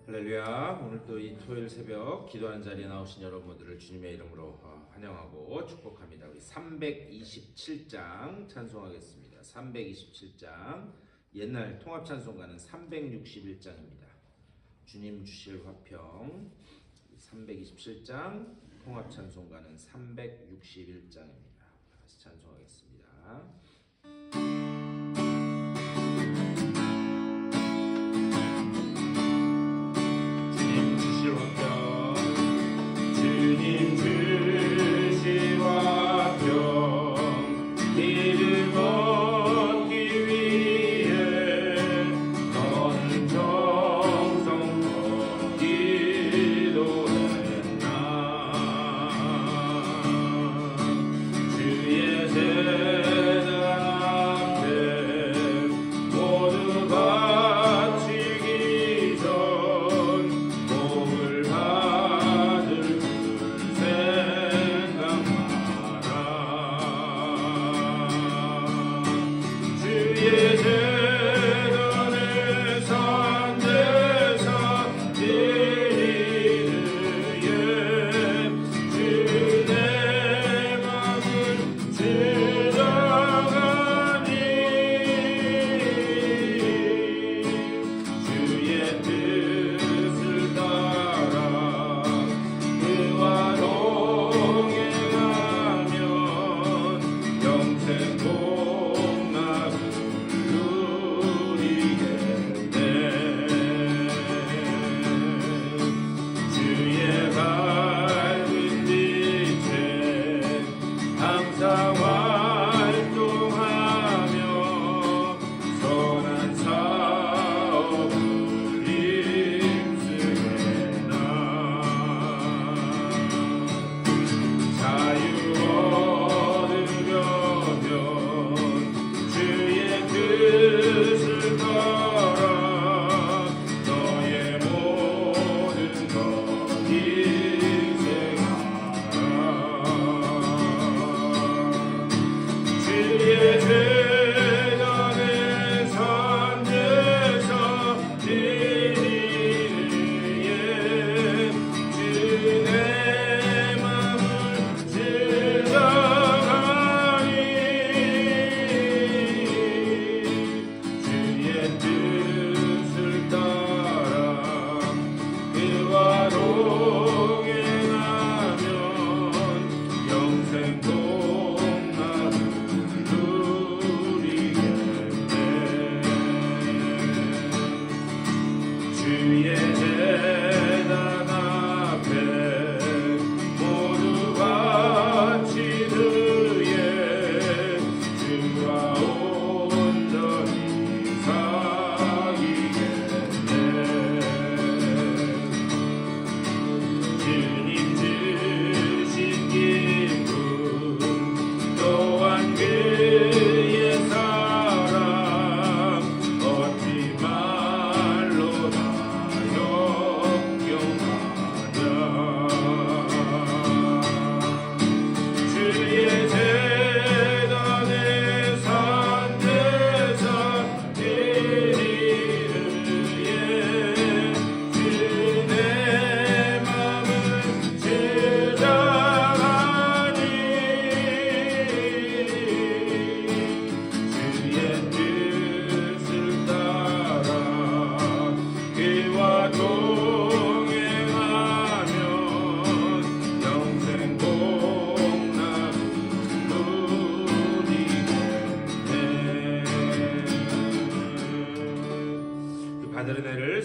할렐루야. 오늘 또 이 토요일 새벽 기도하는 자리에 나오신 여러분들을 주님의 이름으로 환영하고 축복합니다. 우리 327장 찬송하겠습니다. 327장 옛날 통합 찬송가는 361장입니다. 주님 주실 화평 327장 통합 찬송가는 361장입니다. 다시 찬송하겠습니다.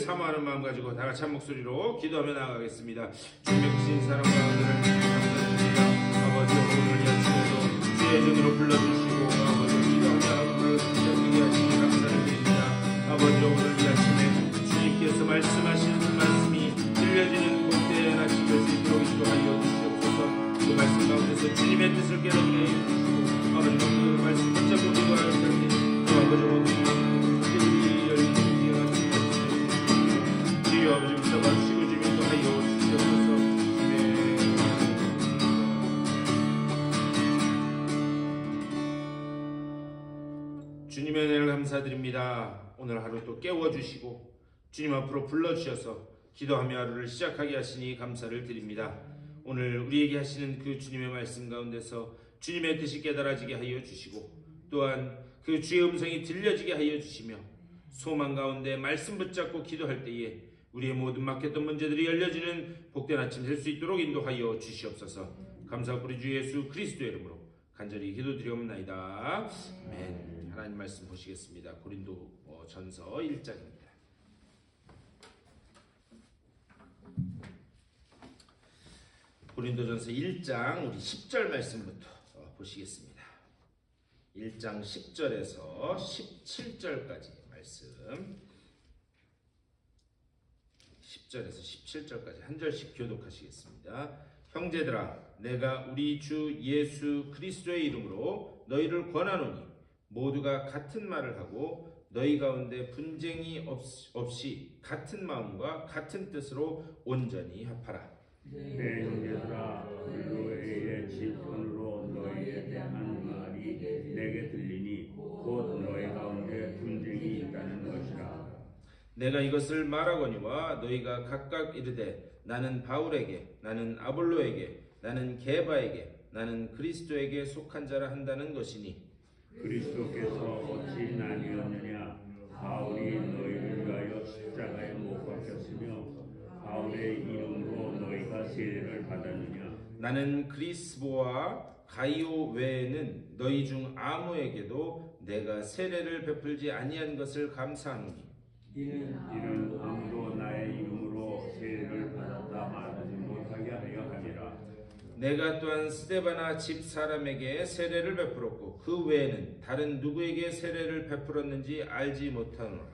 사모하는 마음 가지고 다 같이 한 목소리로 기도하며 나아가겠습니다. 주님의 크신 사랑과 은혜를 감사드립니다. 아버지 오늘 이 아침에도 주의 전으로 불러주시고 아버지 기도하며 불러주시며 하시니 감사드립니다. 아버지 오늘 이 아침에 주님께서 말씀하시는 말씀이 들려지는 곳대나 지킬 수 있도록 인도하여 주시옵소서. 그 말씀 가운데서 주님의 뜻을 깨닫게 해주시고 아버지 그 말씀 붙잡고 기도하여 주시니 아버지 오늘 아버지 붙잡아 주시고 주님도 하여 주시옵소서. 주님의 은혜를 감사드립니다. 오늘 하루 또 깨워주시고 주님 앞으로 불러주셔서 기도하며 하루를 시작하게 하시니 감사를 드립니다. 오늘 우리에게 하시는 그 주님의 말씀 가운데서 주님의 뜻이 깨달아지게 하여 주시고 또한 그 주의 음성이 들려지게 하여 주시며 소망 가운데 말씀 붙잡고 기도할 때에 우리의 모든 막혔던 문제들이 열려지는 복된 아침 될 수 있도록 인도하여 주시옵소서. 감사하고 우리 주 예수 그리스도의 이름으로 간절히 기도드리옵나이다. 아멘. 하나님 말씀 보시겠습니다. 고린도 전서 1장입니다. 고린도전서 1장 우리 10절 말씀부터 보시겠습니다. 1장 10절에서 17절까지 말씀, 10절에서 17절까지 한 절씩 교독하시겠습니다. 형제들아, 내가 우리 주 예수 그리스도의 이름으로 너희를 권하노니 모두가 같은 말을 하고 너희 가운데 분쟁이 없이 같은 마음과 같은 뜻으로 온전히 합하라. 내 형제들아, 근로의 질문으로 너희에 대한 말이 내게 들리니 곧 너희 가운데 분쟁이 있다는 것이라. 내가 이것을 말하거니와 너희가 각각 이르되 나는 바울에게, 나는 아볼로에게, 나는 게바에게, 나는 그리스도에게 속한 자라 한다는 것이니 그리스도께서 어찌 나뉘었느냐? 바울이 너희를 위하여 십자가에 못 박혔으며 바울의 이름으로 너희가 세례를 받았느냐? 나는 그리스보와 가이오 외에는 너희 중 아무에게도 내가 세례를 베풀지 아니한 것을 감사하노니 이는 아무도 나의 이름으로 세례를 받았다 말하지 못하게 하려 함이라. 내가 또한 스데바나 집 사람에게 세례를 베풀었고 그 외에는 다른 누구에게 세례를 베풀었는지 알지 못하노라.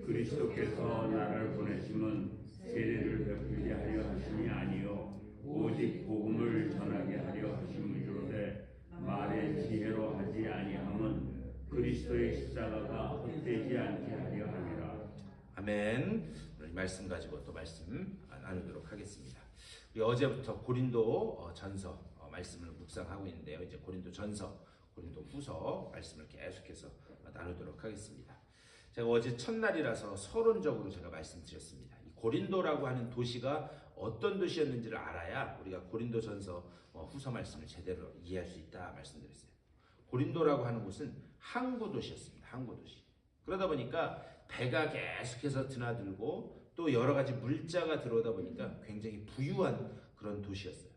그리스도께서 나를 보내심은 세례를 베풀게 하려 하심이 아니요 오직 복음을 전하게 하려 하심이로되 말의 지혜로 하지 아니함은 그리스도의 십자가가 헛되지 않게 하려 함이라. 아멘. 오늘 말씀 가지고 또 말씀 나누도록 하겠습니다. 우리 어제부터 고린도 전서 말씀을 묵상하고 있는데요. 이제 고린도 전서, 고린도 후서 말씀을 계속해서 나누도록 하겠습니다. 제가 어제 첫날이라서 서론적으로 제가 말씀드렸습니다. 이 고린도라고 하는 도시가 어떤 도시였는지를 알아야 우리가 고린도 전서 후서 말씀을 제대로 이해할 수 있다 말씀드렸어요. 고린도라고 하는 곳은 항구 도시였습니다. 항구 도시. 그러다 보니까 배가 계속해서 드나들고 또 여러 가지 물자가 들어오다 보니까 굉장히 부유한 그런 도시였어요.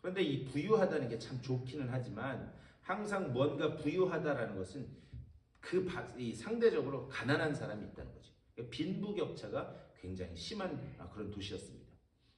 그런데 이 부유하다는 게 참 좋기는 하지만 항상 뭔가 부유하다라는 것은 이 상대적으로 가난한 사람이 있다는 거지. 빈부격차가 굉장히 심한 그런 도시였습니다.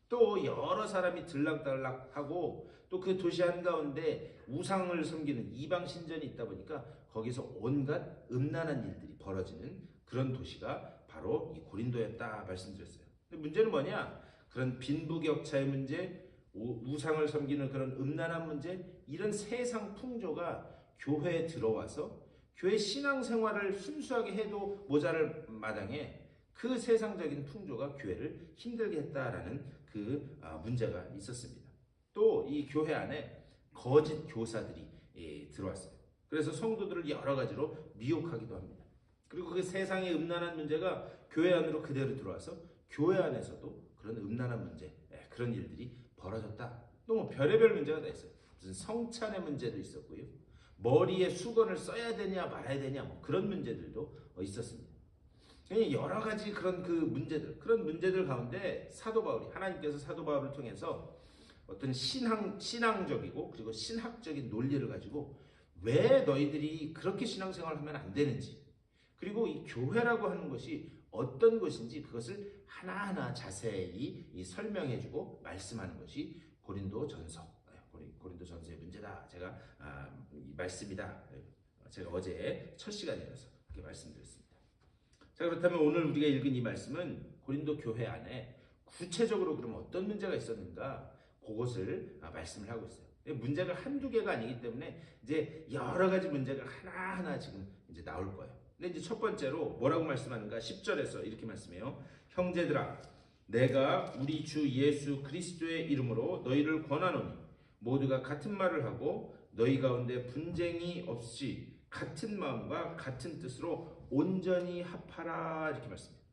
또 여러 사람이 들락달락하고 또 그 도시 한가운데 우상을 섬기는 이방 신전이 있다 보니까 거기서 온갖 음란한 일들이 벌어지는 그런 도시가 바로 이 고린도였다 말씀드렸어요. 근데 문제는 뭐냐? 그런 빈부격차의 문제, 우상을 섬기는 그런 음란한 문제, 이런 세상 풍조가 교회에 들어와서 교회 신앙생활을 순수하게 해도 모자랄 마당에 그 세상적인 풍조가 교회를 힘들게 했다라는 그 문제가 있었습니다. 또 이 교회 안에 거짓 교사들이 들어왔어요. 그래서 성도들을 여러 가지로 미혹하기도 합니다. 그리고 그 세상의 음란한 문제가 교회 안으로 그대로 들어와서 교회 안에서도 그런 음란한 문제, 그런 일들이 벌어졌다. 또 뭐 별의별 문제가 다 있어요. 무슨 성찬의 문제도 있었고요. 머리에 수건을 써야 되냐 말아야 되냐 뭐 그런 문제들도 있었습니다. 여러 가지 그런 그런 문제들 가운데 사도 바울이, 하나님께서 사도 바울을 통해서 어떤 신앙적이고 그리고 신학적인 논리를 가지고 왜 너희들이 그렇게 신앙생활을 하면 안 되는지, 그리고 이 교회라고 하는 것이 어떤 것인지 그것을 하나하나 자세히 설명해주고 말씀하는 것이 고린도 전서의 문제다. 제가 이 말씀이다. 제가 어제 첫 시간이라서 그렇게 말씀드렸습니다. 자, 그렇다면 오늘 우리가 읽은 이 말씀은 고린도 교회 안에 구체적으로 그러면 어떤 문제가 있었는가, 그것을 말씀을 하고 있어요. 문제가 한두 개가 아니기 때문에 이제 여러 가지 문제가 하나하나 지금 이제 나올 거예요. 근데 이제 첫 번째로 뭐라고 말씀하는가? 10절에서 이렇게 말씀해요. 형제들아, 내가 우리 주 예수 그리스도의 이름으로 너희를 권하노니 모두가 같은 말을 하고 너희 가운데 분쟁이 없이 같은 마음과 같은 뜻으로 온전히 합하라. 이렇게 말씀해요.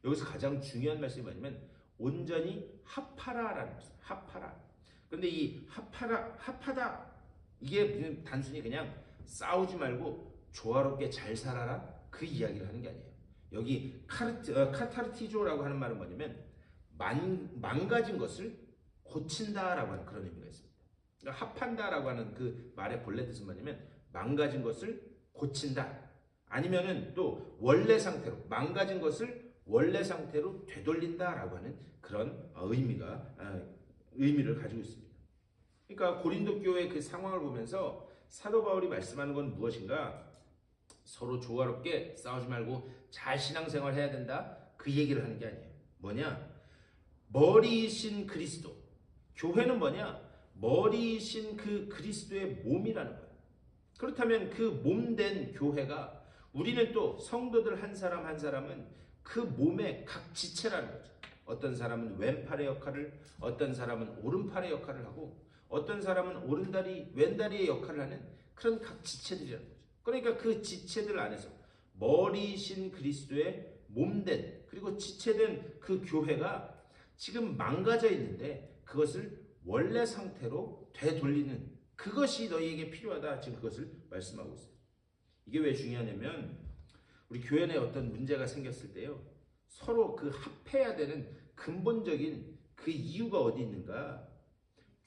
여기서 가장 중요한 말씀이 뭐냐면 온전히 합하라라는 말씀. 합하라. 그런데 이 합하다 이게 그냥 단순히 그냥 싸우지 말고 조화롭게 잘 살아라 그 이야기를 하는 게 아니에요. 여기 카타르티조라고 하는 말은 뭐냐면 망가진 것을 고친다라고 하는 그런 의미가 있습니다. 그러니까 합한다라고 하는 그 말의 본래 뜻은 뭐냐면 망가진 것을 고친다. 아니면은 또 원래 상태로 망가진 것을 원래 상태로 되돌린다라고 하는 그런 의미를 가지고 있습니다. 그러니까 고린도 교회의 그 상황을 보면서 사도 바울이 말씀하는 건 무엇인가? 서로 조화롭게 싸우지 말고 잘 신앙생활 해야 된다. 그 얘기를 하는 게 아니에요. 뭐냐? 머리이신 그리스도. 교회는 뭐냐? 머리이신 그 그리스도의 몸이라는 거예요. 그렇다면 그 몸된 교회가 우리는 또 성도들 한 사람 한 사람은 그 몸의 각 지체라는 거죠. 어떤 사람은 왼팔의 역할을, 어떤 사람은 오른팔의 역할을 하고, 어떤 사람은 오른다리, 왼다리의 역할을 하는 그런 각 지체들이라는 거죠. 그러니까 그 지체들 안에서 머리이신 그리스도의 몸된 그리고 지체된 그 교회가 지금 망가져 있는데 그것을 원래 상태로 되돌리는 그것이 너희에게 필요하다. 지금 그것을 말씀하고 있어요. 이게 왜 중요하냐면 우리 교회 내에 어떤 문제가 생겼을 때요. 서로 그 합해야 되는 근본적인 그 이유가 어디 있는가?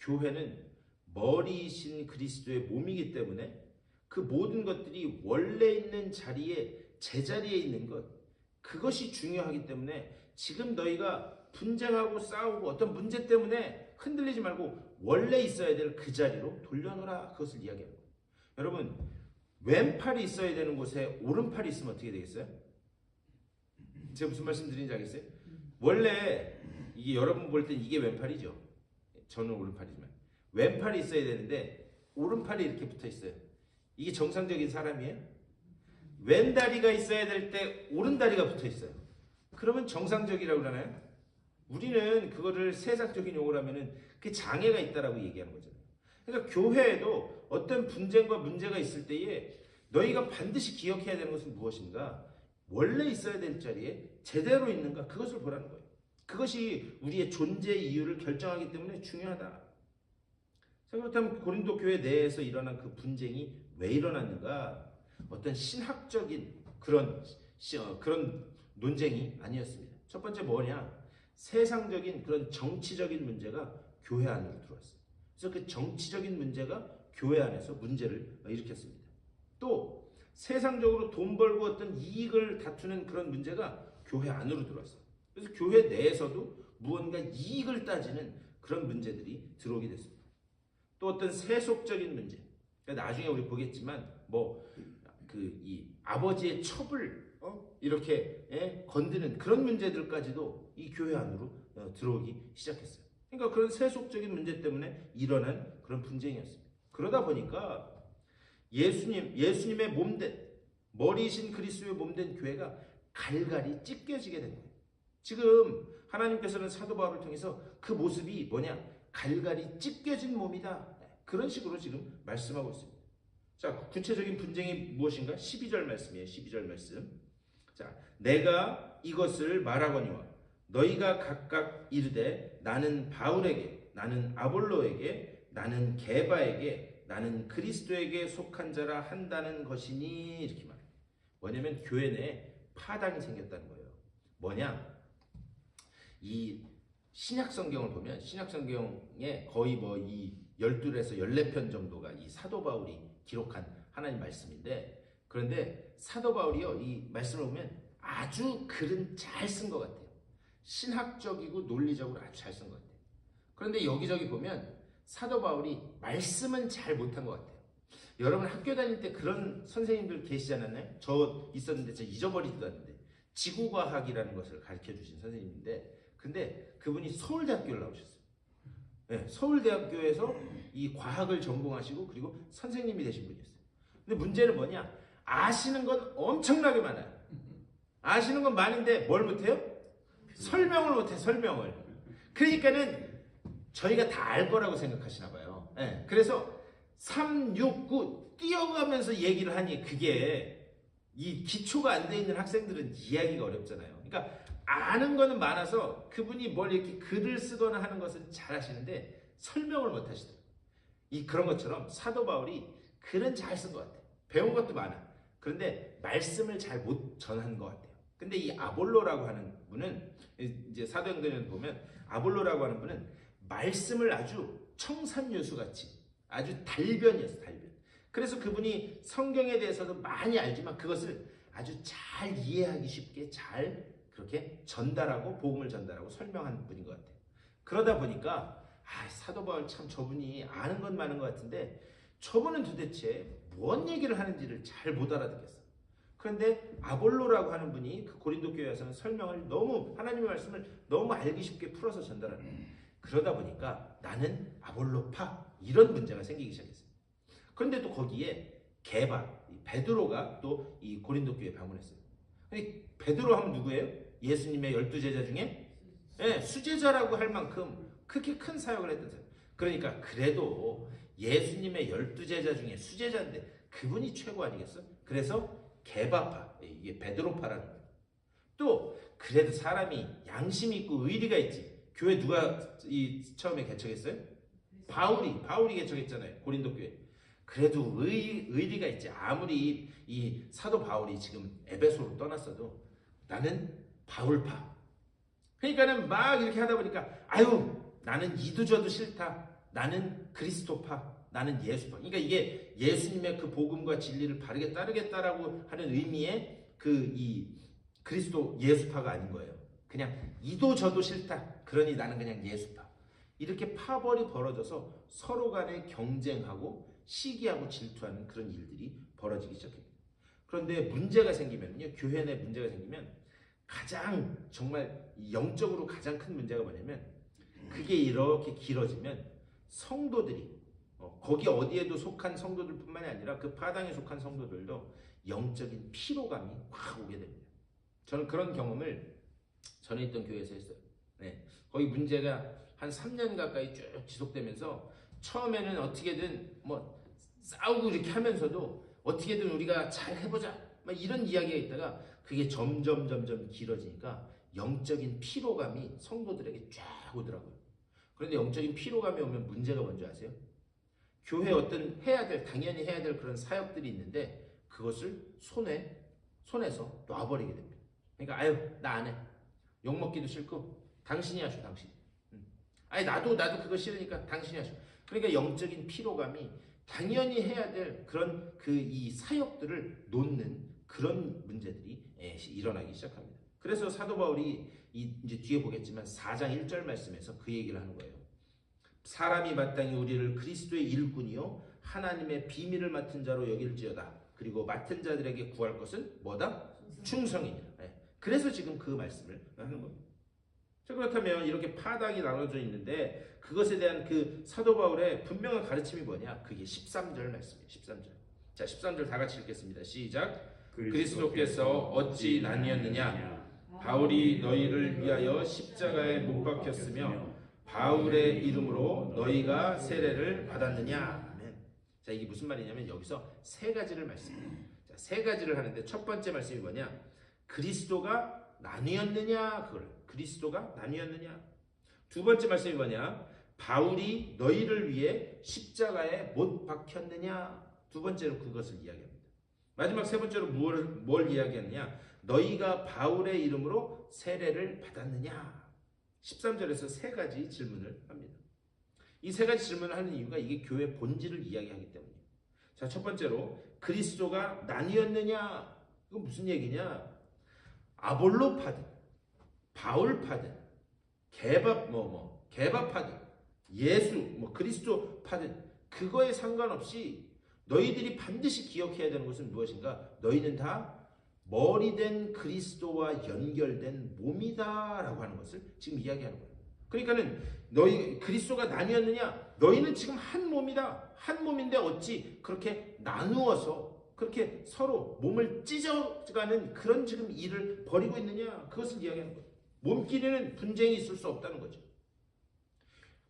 교회는 머리이신 그리스도의 몸이기 때문에 그 모든 것들이 원래 있는 자리에 제자리에 있는 것 그것이 중요하기 때문에 지금 너희가 분쟁하고 싸우고 어떤 문제 때문에 흔들리지 말고 원래 있어야 될 그 자리로 돌려놓으라. 그것을 이야기하는 거예요. 여러분 왼팔이 있어야 되는 곳에 오른팔이 있으면 어떻게 되겠어요? 제가 무슨 말씀 드리는지 알겠어요? 원래 이게 여러분 볼 땐 이게 왼팔이죠. 저는 오른팔이지만 왼팔이 있어야 되는데 오른팔이 이렇게 붙어 있어요. 이게 정상적인 사람이에요? 왼다리가 있어야 될 때 오른다리가 붙어 있어요. 그러면 정상적이라고 그러나요? 우리는 그거를 세상적인 용어로 하면은 그 장애가 있다라고 얘기하는 거잖아요. 그러니까 교회에도 어떤 분쟁과 문제가 있을 때에 너희가 반드시 기억해야 되는 것은 무엇인가? 원래 있어야 될 자리에 제대로 있는가? 그것을 보라는 거예요. 그것이 우리의 존재 이유를 결정하기 때문에 중요하다. 자, 그렇다면 고린도 교회 내에서 일어난 그 분쟁이 왜 일어났는가? 어떤 신학적인 그런 논쟁이 아니었습니다. 첫 번째 뭐냐? 세상적인 그런 정치적인 문제가 교회 안으로 들어왔어요. 그래서 그 정치적인 문제가 교회 안에서 문제를 일으켰습니다. 또 세상적으로 돈 벌고 어떤 이익을 다투는 그런 문제가 교회 안으로 들어왔어요. 그래서 교회 내에서도 무언가 이익을 따지는 그런 문제들이 들어오게 됐습니다. 또 어떤 세속적인 문제. 그러니까 나중에 우리 보겠지만 이 아버지의 첩을 이렇게 건드는 그런 문제들까지도 이 교회 안으로 들어오기 시작했어요. 그러니까 그런 세속적인 문제 때문에 일어난 그런 분쟁이었습니다. 그러다 보니까 예수님의 몸된 머리이신 그리스도의 몸된 교회가 갈갈이 찢겨지게 된 거예요. 지금 하나님께서는 사도 바울을 통해서 그 모습이 뭐냐? 갈갈이 찢겨진 몸이다. 그런 식으로 지금 말씀하고 있습니다. 자, 구체적인 분쟁이 무엇인가? 12절 말씀이에요. 12절 말씀. 자, 내가 이것을 말하거니와 너희가 각각 이르되 나는 바울에게, 나는 아볼로에게, 나는 게바에게, 나는 그리스도에게 속한 자라 한다는 것이니 이렇게 말해요. 뭐냐면 교회 내에 파당이 생겼다는 거예요. 뭐냐? 이 신약 성경을 보면 신약 성경에 거의 이 12에서 14편 정도가 이 사도 바울이 기록한 하나님 말씀인데, 그런데 사도 바울이요 이 말씀을 보면 아주 글은 잘 쓴 것 같아요. 신학적이고 논리적으로 아주 잘 쓴 것 같아요. 그런데 여기저기 보면 사도 바울이 말씀은 잘 못한 것 같아요. 여러분 학교 다닐 때 그런 선생님들 계시지 않았나요? 저 있었는데 저 잊어버리지도 않는데 지구과학이라는 것을 가르쳐 주신 선생님인데, 근데 그분이 서울대학교를 나오셨어요. 네, 서울대학교에서 이 과학을 전공하시고 그리고 선생님이 되신 분이었어요. 근데 문제는 뭐냐? 아시는 건 엄청나게 많아요. 아시는 건 많은데 뭘 못해요? 설명을 못해, 설명을. 그러니까는 저희가 다 알 거라고 생각하시나 봐요. 네, 그래서 3, 6, 9 뛰어가면서 얘기를 하니 그게 이 기초가 안 돼 있는 학생들은 이해하기가 어렵잖아요. 그러니까 아는 거는 많아서 그분이 뭘 이렇게 글을 쓰거나 하는 것은 잘 하시는데 설명을 못 하시더라고요. 그런 것처럼 사도 바울이 글은 잘 쓴 것 같아요. 배운 것도 많아. 그런데 말씀을 잘 못 전한 것 같아요. 근데 이 아볼로라고 하는 분은 이제 사도행전을 보면 아볼로라고 하는 분은 말씀을 아주 청산유수같이 아주 달변이었어요. 달변. 그래서 그분이 성경에 대해서도 많이 알지만 그것을 아주 잘 이해하기 쉽게 잘 그렇게 전달하고 복음을 전달하고 설명한 분인 것 같아요. 그러다 보니까 사도 바울 참 저분이 아는 건 많은 것 같은데 저분은 도대체 뭔 얘기를 하는지를 잘 못 알아듣겠어. 그런데 아볼로라고 하는 분이 그 고린도 교회에서는 설명을 너무 하나님의 말씀을 너무 알기 쉽게 풀어서 전달하는 거예요. 그러다 보니까 나는 아볼로파 이런 문제가 생기기 시작했어요. 그런데 또 거기에 게바 베드로가 또 이 고린도 교회에 방문했어요. 베드로 하면 누구예요? 예수님의 12제자 중에 수제자라고 할 만큼 그렇게 큰 사역을 했던 사람. 그러니까 그래도 예수님의 12제자 중에 수제자인데 그분이 최고 아니겠어? 그래서 게바파, 이게 베드로파라는 거예요. 또 그래도 사람이 양심이 있고 의리가 있지. 교회 누가 처음에 개척했어요? 바울이 개척했잖아요. 고린도 교회. 그래도 의리가 있지. 아무리 이 사도 바울이 지금 에베소로 떠났어도 나는 바울파. 그러니까는 막 이렇게 하다 보니까 나는 이도저도 싫다. 나는 그리스도파. 나는 예수파. 그러니까 이게 예수님의 그 복음과 진리를 바르게 따르겠다라고 하는 의미의 이 그리스도 예수파가 아닌 거예요. 그냥 이도저도 싫다. 그러니 나는 그냥 예수파. 이렇게 파벌이 벌어져서 서로 간에 경쟁하고 시기하고 질투하는 그런 일들이 벌어지기 시작합니다. 그런데 문제가 생기면요, 교회 내 문제가 생기면 가장 정말 영적으로 가장 큰 문제가 뭐냐면 그게 이렇게 길어지면 성도들이 거기 어디에도 속한 성도들뿐만이 아니라 그 파당에 속한 성도들도 영적인 피로감이 확 오게 됩니다. 저는 그런 경험을 전에 있던 교회에서 했어요. 거기 문제가 한 3년 가까이 쭉 지속되면서 처음에는 어떻게든 싸우고 이렇게 하면서도 어떻게든 우리가 잘 해보자 이런 이야기가 있다가 그게 점점 길어지니까 영적인 피로감이 성도들에게 쫙 오더라고요. 그런데 영적인 피로감이 오면 문제가 뭔지 아세요? 교회 어떤 당연히 해야 될 그런 사역들이 있는데 그것을 손에서 놔버리게 됩니다. 그러니까 나 안 해. 욕먹기도 싫고 당신이 하셔. 당신. 나도 그거 싫으니까 당신이 하셔. 그러니까 영적인 피로감이 당연히 해야 될 그런 이 사역들을 놓는 그런 문제들이 일어나기 시작합니다. 그래서 사도 바울이 이제 뒤에 보겠지만 4장 1절 말씀에서 그 얘기를 하는 거예요. 사람이 마땅히 우리를 그리스도의 일꾼이요 하나님의 비밀을 맡은 자로 여길지어다. 그리고 맡은 자들에게 구할 것은 뭐다? 충성이니라. 그래서 지금 그 말씀을 하는 겁니다. 자, 그렇다면 이렇게 파당이 나눠져 있는데 그것에 대한 그 사도 바울의 분명한 가르침이 뭐냐? 그게 13절 말씀이에요. 13절. 자, 13절 다 같이 읽겠습니다. 시작. 그리스도께서 어찌 나뉘었느냐? 바울이 너희를 위하여 십자가에 못 박혔으며 바울의 이름으로 너희가 세례를 받았느냐? 아멘. 자, 이게 무슨 말이냐면 여기서 세 가지를 말씀해요. 자, 세 가지를 하는데 첫 번째 말씀이 뭐냐? 그리스도가 나뉘었느냐? 그리스도가 나뉘었느냐? 두 번째 말씀이 뭐냐? 바울이 너희를 위해 십자가에 못 박혔느냐? 두 번째로 그것을 이야기합니다. 마지막 세 번째로 뭘 이야기하느냐? 너희가 바울의 이름으로 세례를 받았느냐? 13절에서 세 가지 질문을 합니다. 이 세 가지 질문을 하는 이유가 이게 교회 본질을 이야기하기 때문이에요. 자, 첫 번째로 그리스도가 나뉘었느냐? 이건 무슨 얘기냐? 아볼로파든 바울파든 게바파든 예수 그리스도파든 그거에 상관없이 너희들이 반드시 기억해야 되는 것은 무엇인가? 너희는 다 머리된 그리스도와 연결된 몸이다라고 하는 것을 지금 이야기하는 거예요. 그러니까는 너희 그리스도가 나뉘었느냐? 너희는 지금 한 몸이다. 한 몸인데 어찌 그렇게 나누어서 그렇게 서로 몸을 찢어가는 그런 지금 일을 벌이고 있느냐? 그것을 이야기하는 거예요. 몸끼리는 분쟁이 있을 수 없다는 거죠.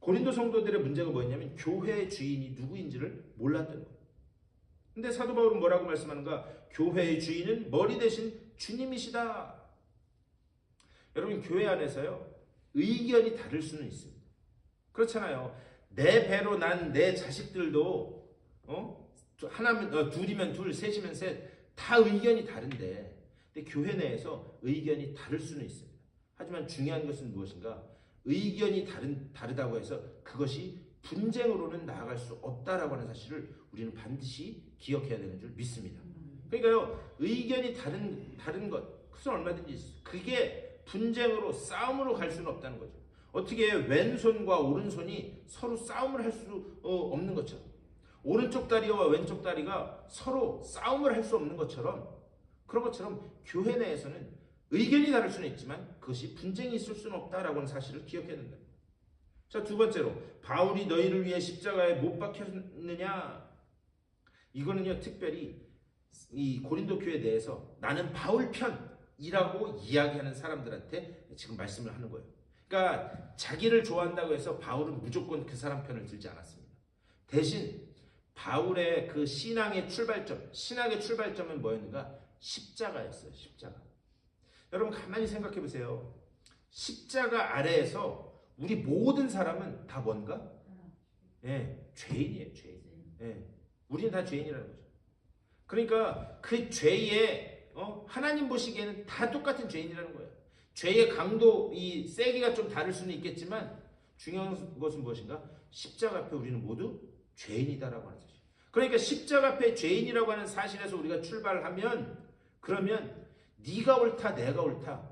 고린도 성도들의 문제가 뭐였냐면 교회의 주인이 누구인지를 몰랐다는 거예요. 근데 사도 바울은 뭐라고 말씀하는가? 교회의 주인은 머리 대신 주님이시다. 여러분 교회 안에서요 의견이 다를 수는 있습니다. 그렇잖아요. 내 배로 난 내 자식들도 하나면 둘이면 둘, 셋이면 셋 다 의견이 다른데 근데 교회 내에서 의견이 다를 수는 있습니다. 하지만 중요한 것은 무엇인가? 의견이 다르다고 해서 그것이 분쟁으로는 나아갈 수 없다라고 하는 사실을 우리는 반드시 기억해야 되는 줄 믿습니다. 그러니까요 의견이 다른 것 그것은 얼마든지 있어요. 그게 분쟁으로 싸움으로 갈 수는 없다는 거죠. 어떻게 왼손과 오른손이 서로 싸움을 할 수 없는 것처럼 오른쪽 다리와 왼쪽 다리가 서로 싸움을 할 수 없는 것처럼 그런 것처럼 교회 내에서는 의견이 다를 수는 있지만 그것이 분쟁이 있을 수는 없다라고 하는 사실을 기억해야 된다. 자, 두 번째로 바울이 너희를 위해 십자가에 못 박혔느냐? 이거는요 특별히 이 고린도 교회 내에서 나는 바울 편이라고 이야기하는 사람들한테 지금 말씀을 하는 거예요. 그러니까 자기를 좋아한다고 해서 바울은 무조건 그 사람 편을 들지 않았습니다. 대신 바울의 그 신앙의 출발점은 뭐였는가? 십자가였어요. 십자가. 여러분 가만히 생각해 보세요. 십자가 아래에서 우리 모든 사람은 다 뭔가? 죄인이에요. 죄인. 우리는 다 죄인이라는 거죠. 그러니까 그 죄에 하나님 보시기에는 다 똑같은 죄인이라는 거예요. 죄의 강도, 이 세기가 좀 다를 수는 있겠지만 중요한 것은 무엇인가? 십자가 앞에 우리는 모두 죄인이다라고 하는 사실. 그러니까 십자가 앞에 죄인이라고 하는 사실에서 우리가 출발하면 그러면 네가 옳다, 내가 옳다.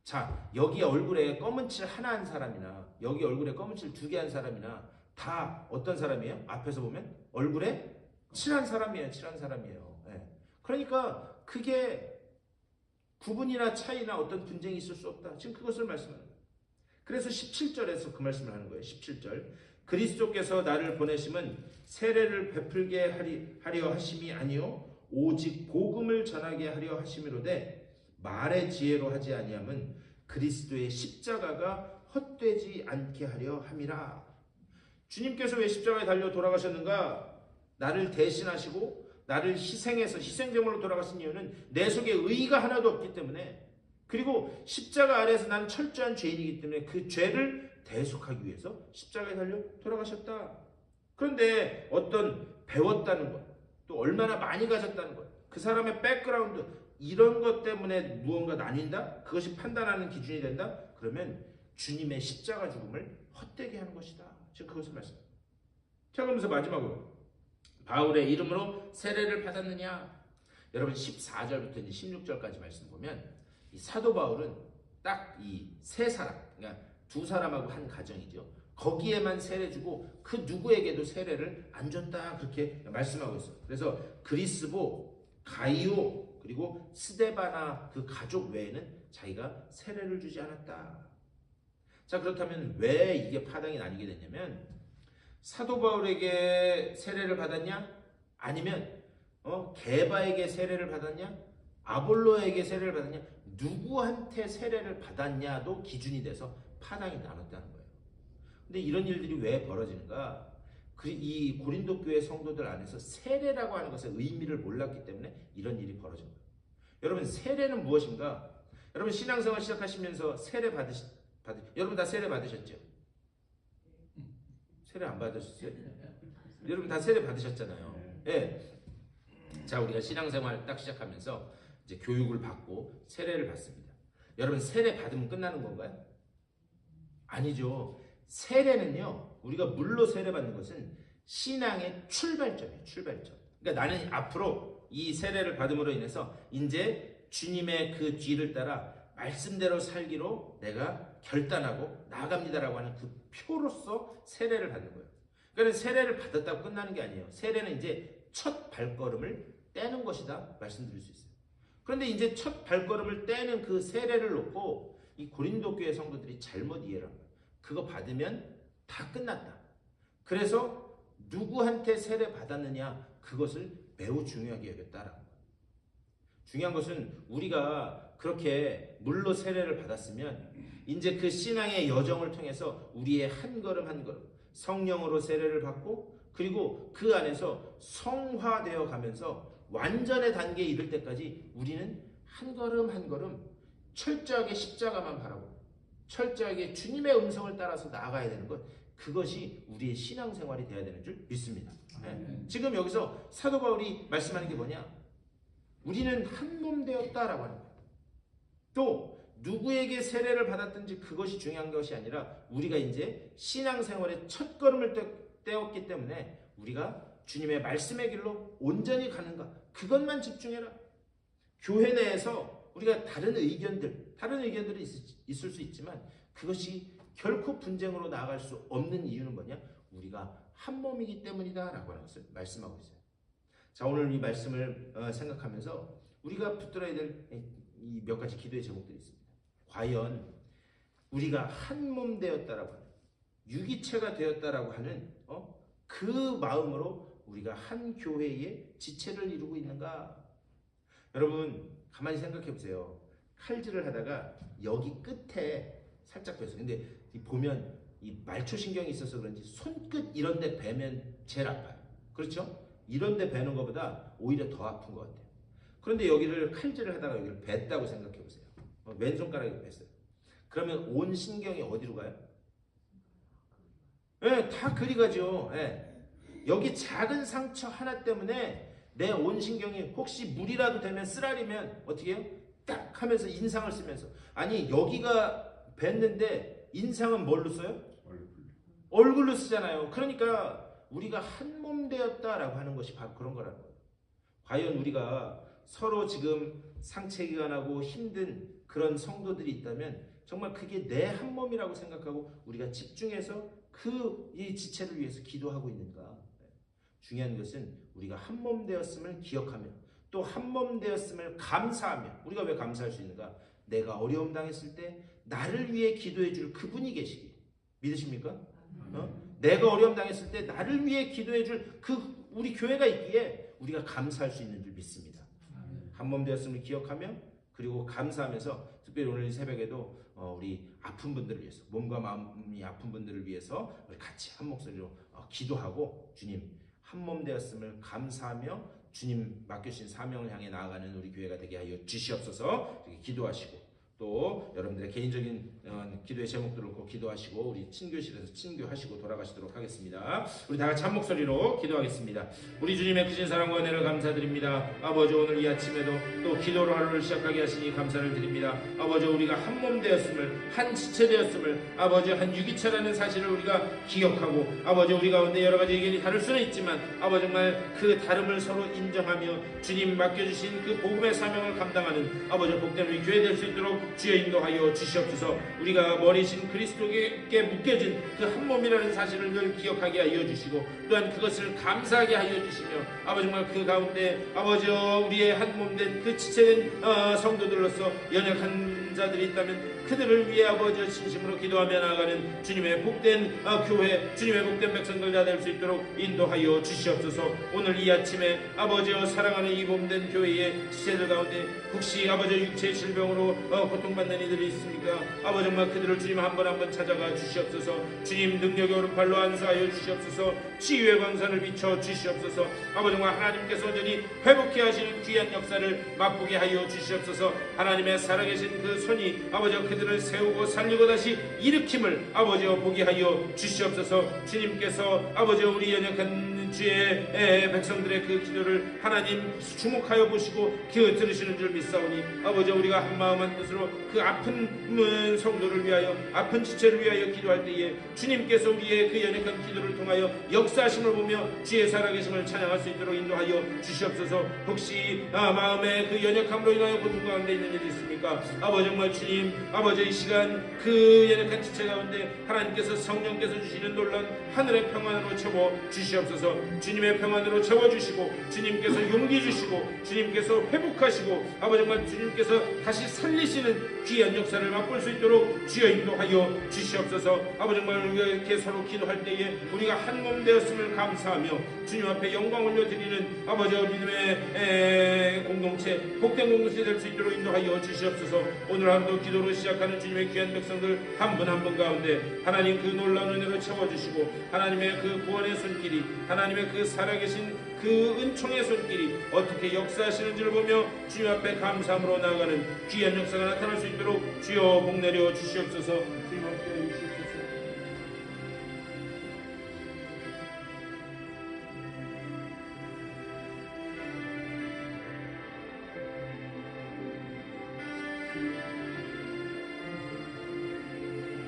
자, 여기 얼굴에 검은 칠 하나 한 사람이나 여기 얼굴에 검은 칠 두 개 한 사람이나 다 어떤 사람이에요? 앞에서 보면 얼굴에 칠한 사람이에요. 그러니까 그게 구분이나 차이나 어떤 분쟁이 있을 수 없다. 지금 그것을 말씀하는 거예요. 그래서 17절에서 그 말씀을 하는 거예요. 17절. 그리스도께서 나를 보내심은 세례를 베풀게 하려 하심이 아니요 오직 복음을 전하게 하려 하심이로되 말의 지혜로 하지 아니함은 그리스도의 십자가가 헛되지 않게 하려 함이라. 주님께서 왜 십자가에 달려 돌아가셨는가? 나를 대신하시고 나를 희생해서 희생제물로 돌아가신 이유는 내 속에 의의가 하나도 없기 때문에 그리고 십자가 아래에서 나는 철저한 죄인이기 때문에 그 죄를 대속하기 위해서 십자가에 달려 돌아가셨다. 그런데 어떤 배웠다는 것, 또 얼마나 많이 가졌다는 것, 그 사람의 백그라운드 이런 것 때문에 무언가 나뉜다? 그것이 판단하는 기준이 된다? 그러면 주님의 십자가 죽음을 헛되게 하는 것이다. 지금 그것을 말씀합니다. 자, 그러면서 마지막으로 바울의 이름으로 세례를 받았느냐? 여러분 14절부터 이제 16절까지 말씀 보면 이 사도 바울은 딱 이 세 사람, 그러니까 두 사람하고 한 가정이죠. 거기에만 세례 주고 그 누구에게도 세례를 안 줬다 그렇게 말씀하고 있어요. 그래서 그리스보, 가이오 그리고 스데바나 그 가족 외에는 자기가 세례를 주지 않았다. 자, 그렇다면 왜 이게 파당이 나뉘게 됐냐면 사도 바울에게 세례를 받았냐? 아니면 게바에게 세례를 받았냐? 아볼로에게 세례를 받았냐? 누구한테 세례를 받았냐도 기준이 돼서 파당이 나눴다는 거예요. 근데 이런 일들이 왜 벌어지는가? 이 고린도 교회 성도들 안에서 세례라고 하는 것의 의미를 몰랐기 때문에 이런 일이 벌어진 거예요. 여러분 세례는 무엇인가? 여러분 신앙생활 시작하시면서 여러분 다 세례 받으셨죠? 세례 안 받으셨어요? 여러분 다 세례 받으셨잖아요. 예. 자, 우리가 신앙생활 딱 시작하면서 이제 교육을 받고 세례를 받습니다. 여러분 세례 받으면 끝나는 건가요? 아니죠. 세례는요, 우리가 물로 세례 받는 것은 신앙의 출발점이에요. 출발점. 그러니까 나는 앞으로 이 세례를 받음으로 인해서 이제 주님의 그 뒤를 따라 말씀대로 살기로 내가 결단하고 나아갑니다라고 하는 그 표로서 세례를 받는 거예요. 그러니까 세례를 받았다고 끝나는 게 아니에요. 세례는 이제 첫 발걸음을 떼는 것이다 말씀드릴 수 있어요. 그런데 이제 첫 발걸음을 떼는 그 세례를 놓고 이 고린도 교회 성도들이 잘못 이해를 한 거예요. 그거 받으면 다 끝났다. 그래서 누구한테 세례 받았느냐 그것을 매우 중요하게 여겼다라는 거예요. 중요한 것은 우리가 그렇게 물로 세례를 받았으면 이제 그 신앙의 여정을 통해서 우리의 한 걸음 한 걸음 성령으로 세례를 받고 그리고 그 안에서 성화되어 가면서 완전의 단계에 이를 때까지 우리는 한 걸음 한 걸음 철저하게 십자가만 바라고 철저하게 주님의 음성을 따라서 나아가야 되는 것, 그것이 우리의 신앙생활이 되어야 되는 줄 믿습니다. 네. 지금 여기서 사도 바울이 말씀하는 게 뭐냐? 우리는 한 몸 되었다라고 하는 거예요. 또 누구에게 세례를 받았든지 그것이 중요한 것이 아니라 우리가 이제 신앙생활의 첫 걸음을 떼었기 때문에 우리가 주님의 말씀의 길로 온전히 가는가, 그것만 집중해라. 교회 내에서 우리가 다른 의견들이 있을 수 있지만 그것이 결코 분쟁으로 나아갈 수 없는 이유는 뭐냐? 우리가 한 몸이기 때문이다 라고 하는 것을 말씀하고 있어요. 자, 오늘 이 말씀을 생각하면서 우리가 붙들어야 될 이 몇 가지 기도의 제목들이 있습니다. 과연 우리가 한 몸 되었다라고 하는, 유기체가 되었다라고 하는 그 마음으로 우리가 한 교회의 지체를 이루고 있는가? 여러분 가만히 생각해 보세요. 칼질을 하다가 여기 끝에 살짝 뺐어요. 근데 보면 이 말초신경이 있어서 그런지 손끝 이런 데 베면 제일 아파요. 그렇죠? 이런 데 베는 것보다 오히려 더 아픈 것 같아요. 그런데 여기를 칼질을 하다가 여기를 뱄다고 생각해 보세요. 왼손가락에 뺐어요. 그러면 온 신경이 어디로 가요? 네, 다 그리 가죠. 네. 여기 작은 상처 하나 때문에 내 온 신경이 혹시 물이라도 되면 쓰라리면 어떻게 해요? 딱 하면서 인상을 쓰면서, 아니 여기가 뱄는데 인상은 뭘로 써요? 얼굴로 쓰잖아요. 그러니까 우리가 한 몸 되었다라고 하는 것이 바로 그런 거라는 거예요. 과연 우리가 서로 지금 상체기가 나고 힘든 그런 성도들이 있다면 정말 그게 내 한 몸이라고 생각하고 우리가 집중해서 이 지체를 위해서 기도하고 있는가? 중요한 것은 우리가 한 몸 되었음을 기억하며 또 한 몸 되었음을 감사하며, 우리가 왜 감사할 수 있는가? 내가 어려움 당했을 때 나를 위해 기도해 줄 그분이 계시기. 믿으십니까? 내가 어려움 당했을 때 나를 위해 기도해 줄 우리 교회가 있기에 우리가 감사할 수 있는 줄 믿습니다. 한 몸 되었음을 기억하며 그리고 감사하면서, 특별히 오늘 새벽에도 우리 아픈 분들을 위해서, 몸과 마음이 아픈 분들을 위해서 우리 같이 한 목소리로 기도하고, 주님 한 몸 되었음을 감사하며 주님 맡겨주신 사명을 향해 나아가는 우리 교회가 되게 하여 주시옵소서. 이렇게 기도하시고, 또 여러분들의 개인적인 기도의 제목들을 놓고 기도하시고 우리 친교실에서 친교하시고 돌아가시도록 하겠습니다. 우리 다 같이 한 목소리로 기도하겠습니다. 우리 주님의 크신 사랑과 은혜를 감사드립니다. 아버지, 오늘 이 아침에도 또 기도로 하루를 시작하게 하시니 감사를 드립니다. 아버지, 우리가 한 몸 되었음을, 한 지체 되었음을, 아버지 한 유기체라는 사실을 우리가 기억하고, 아버지 우리 가운데 여러 가지 의견이 다를 수는 있지만 아버지 정말 그 다름을 서로 인정하며 주님 맡겨주신 그 복음의 사명을 감당하는 아버지 복된 우리 교회 될 수 있도록 주여 인도하여 주시옵소서. 우리가 머리신 그리스도께 묶여진 그 한 몸이라는 사실을 늘 기억하게 하여 주시고, 또한 그것을 감사하게 하여 주시며, 아버지 정말 그 가운데 아버지 우리의 한 몸 된 그 지체된 성도들로서 연약한 자들이 있다면 그들을 위해 아버지 진심으로 기도하며 나아가는 주님의 복된 교회, 주님의 복된 백성들 다 될 수 있도록 인도하여 주시옵소서. 오늘 이 아침에 아버지여 사랑하는 이 몸된 교회의 지체들 가운데 혹시 아버지 육체의 질병으로 고통받는 이들이 있습니까? 아버지 정말 그들을 주님 한 번 한 번 찾아가 주시옵소서. 주님 능력의 오른팔로 안수하여 주시옵소서. 치유의 광선을 비춰 주시옵소서. 아버지 정말 하나님께서 온전히 회복해 하시는 귀한 역사를 맛보게 하여 주시옵소서. 하나님의 살아계신 그 손이 아버지 그들을 세우고 살리고 다시 일으킴을 아버지여 보게 하여 주시옵소서. 주님께서 아버지 우리 연약한 주의 백성들의 그 기도를 하나님 주목하여 보시고 들으시는 줄 믿사오니 아버지 우리가 한 마음 한 뜻으로 그 아픈 성도를 위하여, 아픈 지체를 위하여 기도할 때에 주님께서 우리의 그 연약한 기도를 통하여 역사하심을 보며 주의 살아계심을 찬양할 수 있도록 인도하여 주시옵소서. 혹시 마음의 그 연약함으로 인하여 고통 가운데 있는 일이 있습니까? 아버지 정말 주님, 아버지 이 시간 그 연약한 지체 가운데 하나님께서 성령께서 주시는 놀라운 하늘의 평안으로 채워 주시옵소서. 주님의 평안으로 채워주시고, 주님께서 용기 주시고, 주님께서 회복하시고, 아버지 정말 주님께서 다시 살리시는 귀한 역사를 맛볼 수 있도록 주여 인도하여 주시옵소서. 아버지 정말 우리가 이렇게 서로 기도할 때에 우리가 한 몸 되었음을 감사하며 주님 앞에 영광 올려드리는 아버지 믿음의 공동체, 복된 공동체 될 수 있도록 인도하여 주시옵소서. 오늘 하루도 기도로 시작하는 주님의 귀한 백성들 한 분 한 분 가운데 하나님 그 놀라운 은혜로 채워주시고, 하나님의 그 구원의 손길이, 하나님 하나님의 그 살아계신 그 은총의 손길이 어떻게 역사하시는지를 보며 주님 앞에 감사함으로 나아가는 귀한 역사가 나타날 수 있도록 주여 복 내려 주시옵소서. 주님 앞에